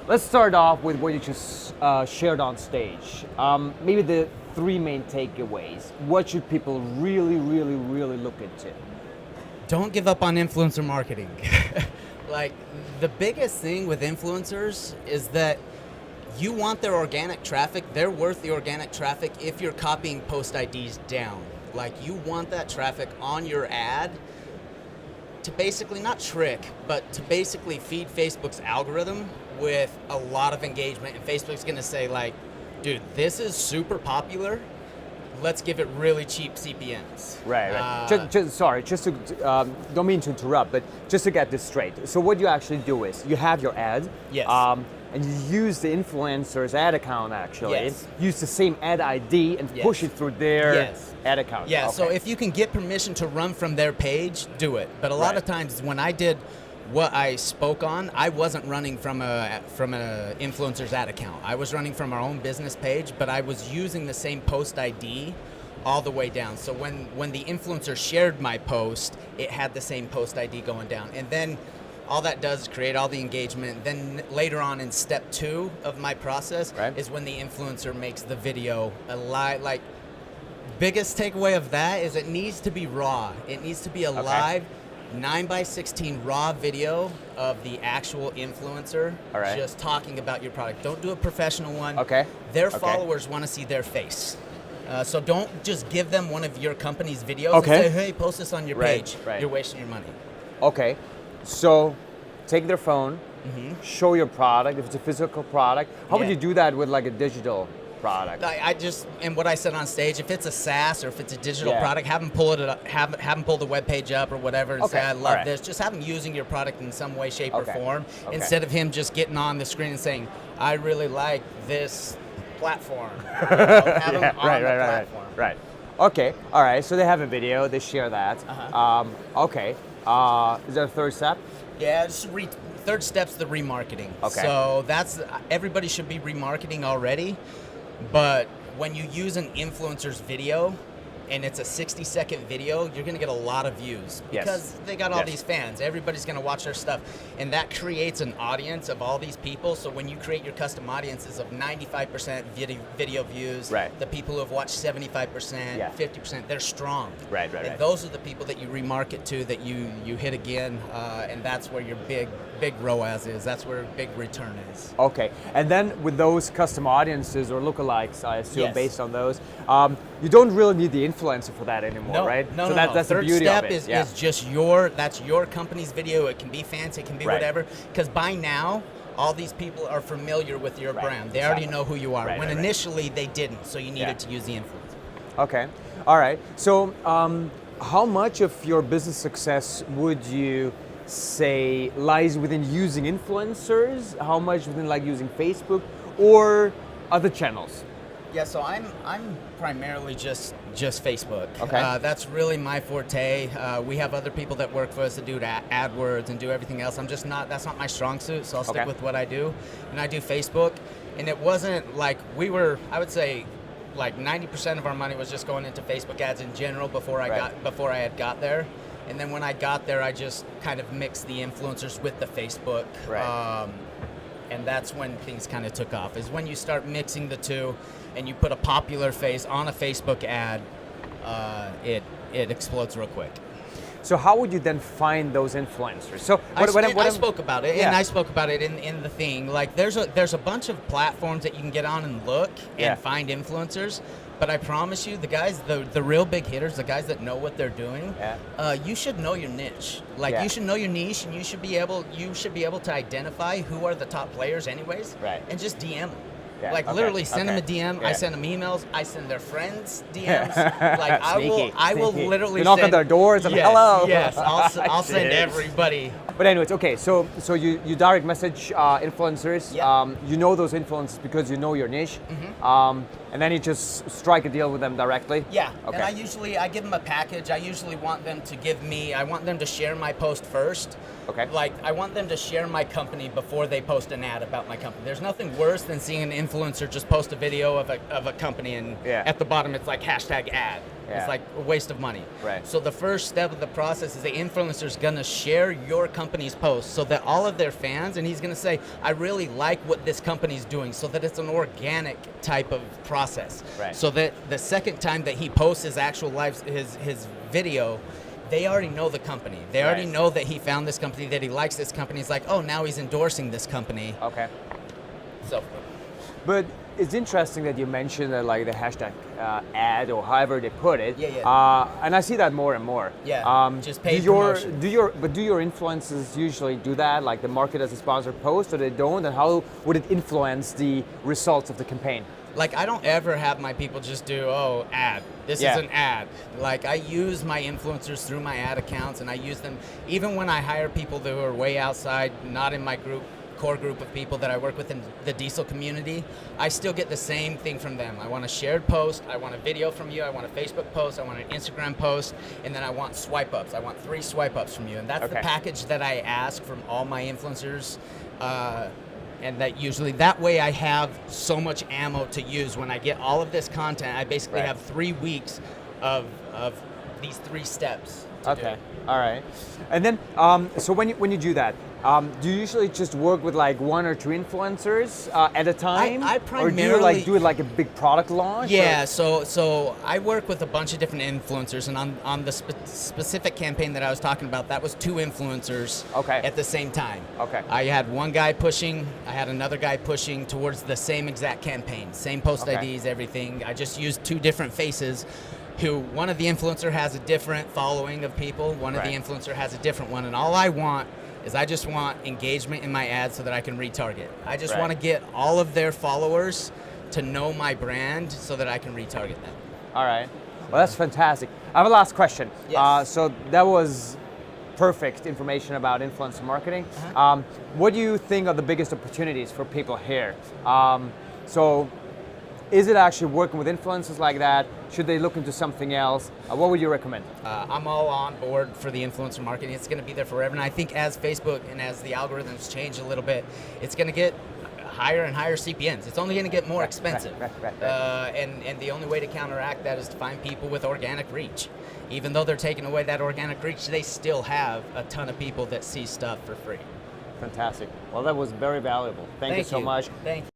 let's start off with what you just shared on stage. Maybe the three main takeaways. What should people really, really, really look into? Don't give up on influencer marketing. Like, the biggest thing with influencers is that you want their organic traffic. They're worth the organic traffic if you're copying post IDs down. Like, you want that traffic on your ad to basically not trick, but to basically feed Facebook's algorithm with a lot of engagement. And Facebook's gonna say, like, dude, this is super popular. Let's give it really cheap CPMs. Right. Sorry, just to, don't mean to interrupt, but just to get this straight. So what you actually do is you have your ad. Yes. And you use the influencer's ad account actually. Yes. Use the same ad ID and push it through their ad account. Yeah, okay. so if you can get permission to run from their page, do it. But a lot of times when I did what I spoke on, I wasn't running from a influencer's ad account. I was running from our own business page, but I was using the same post ID all the way down. So when the influencer shared my post, it had the same post ID going down. And then all that does is create all the engagement. Then later on in step 2 of my process is when the influencer makes the video a live. Like, biggest takeaway of that is it needs to be raw. It needs to be a live 9:16 raw video of the actual influencer just talking about your product. Don't do a professional one. Their followers want to see their face. So don't just give them one of your company's videos and say, hey, post this on your page. You're wasting your money. Okay, so take their phone, show your product, if it's a physical product. How would you do that with like a digital product? And what I said on stage, if it's a SaaS or if it's a digital product, have them pull it up, have them pull the web page up or whatever and say, I love this. Just have them using your product in some way, shape, or form, instead of him just getting on the screen and saying, I really like this platform. Have them on the platform. Right. Okay, all right, so they have a video, they share that. Okay, is there a third step? Yeah, third step's the remarketing. So everybody should be remarketing already, but when you use an influencer's video and it's a 60-second video, you're going to get a lot of views because they got all these fans. Everybody's going to watch their stuff, and that creates an audience of all these people. So when you create your custom audiences of 95% video views, the people who have watched 75%, 50%, they're strong. And those are the people that you remarket to, that you hit again, and that's where your big ROAS is. That's where big return is. Okay, and then with those custom audiences or lookalikes, I assume, based on those, you don't really need the influencer for that anymore, right? No, so no. That's the beauty of it. Third step is just that's your company's video. It can be fancy, it can be whatever, because by now, all these people are familiar with your brand. They already know who you are. When initially they didn't, so you needed to use the influencer. Okay, all right. So how much of your business success would you say lies within using influencers? How much within like using Facebook or other channels? Yeah, so I'm primarily just Facebook. Okay. That's really my forte. We have other people that work for us that do AdWords and do everything else. That's not my strong suit, so I'll stick with what I do. And I do Facebook. And it wasn't like I would say like 90% of our money was just going into Facebook ads in general before I had got there. And then when I got there, I just kind of mixed the influencers with the Facebook. And that's when things kind of took off, is when you start mixing the two and you put a popular face on a Facebook ad, it explodes real quick. So how would you then find those influencers? So I spoke about it, and I spoke about it in the thing. Like there's a bunch of platforms that you can get on and look and find influencers. But I promise you, the guys, the real big hitters, the guys that know what they're doing, you should know your niche. Like you should know your niche, and you should be able to identify who are the top players, anyways, and just DM them. Literally send them a DM. I send them emails. I send their friends DMs. Like I will literally knock on their doors and hello. Yes, I'll send everybody. But anyways, okay. So you direct message influencers. You know those influencers because you know your niche. And then you just strike a deal with them directly. Yeah. Okay. And I give them a package. I usually want them to share my post first. Okay. Like I want them to share my company before they post an ad about my company. There's nothing worse than seeing an influencer influencer just post a video of a company, and at the bottom it's like hashtag ad. It's like a waste of money. Right. So the first step of the process is the influencer's gonna share your company's post so that all of their fans, and he's gonna say, I really like what this company's doing, so that it's an organic type of process. Right. So that the second time that he posts his actual his video, they already know the company. They already know that he found this company, that he likes this company. It's like, oh, now he's endorsing this company. Okay. So, but it's interesting that you mentioned that, like the hashtag ad, or however they put it. Yeah. And I see that more and more. Yeah. Just paid promotion. Do your influencers usually do that, like the market as a sponsored post, or they don't? And how would it influence the results of the campaign? Like, I don't ever have my people just do, oh, ad. This is an ad. Like, I use my influencers through my ad accounts, and I use them even when I hire people who are way outside, not in my core group of people that I work with in the diesel community. I still get the same thing from them. I want a shared post, I want a video from you, I want a Facebook post, I want an Instagram post, and then I want swipe ups. I want 3 swipe ups from you. And that's the package that I ask from all my influencers. And that way I have so much ammo to use when I get all of this content. I basically have 3 weeks of these 3 steps to do. All right. And then, so when you do that, do you usually just work with like 1 or 2 influencers at a time? I primarily, or do you do it like a big product launch? Yeah, so I work with a bunch of different influencers, and on the specific campaign that I was talking about, that was 2 influencers at the same time. I had one guy pushing, I had another guy pushing towards the same exact campaign, same post IDs, everything. I just used 2 different faces. One of the influencer has a different following of people, one of the influencer has a different one, and all I want is I just want engagement in my ads so that I can retarget. I just want to get all of their followers to know my brand so that I can retarget them. All right. Well, that's fantastic. I have a last question. Yes. So that was perfect information about influencer marketing. What do you think are the biggest opportunities for people here? So is it actually working with influencers like that? Should they look into something else? What would you recommend? I'm all on board for the influencer marketing. It's going to be there forever. And I think as Facebook and as the algorithms change a little bit, it's going to get higher and higher CPMs. It's only going to get more expensive. And the only way to counteract that is to find people with organic reach. Even though they're taking away that organic reach, they still have a ton of people that see stuff for free. Fantastic. Well, that was very valuable. Thank you so much. Thank you.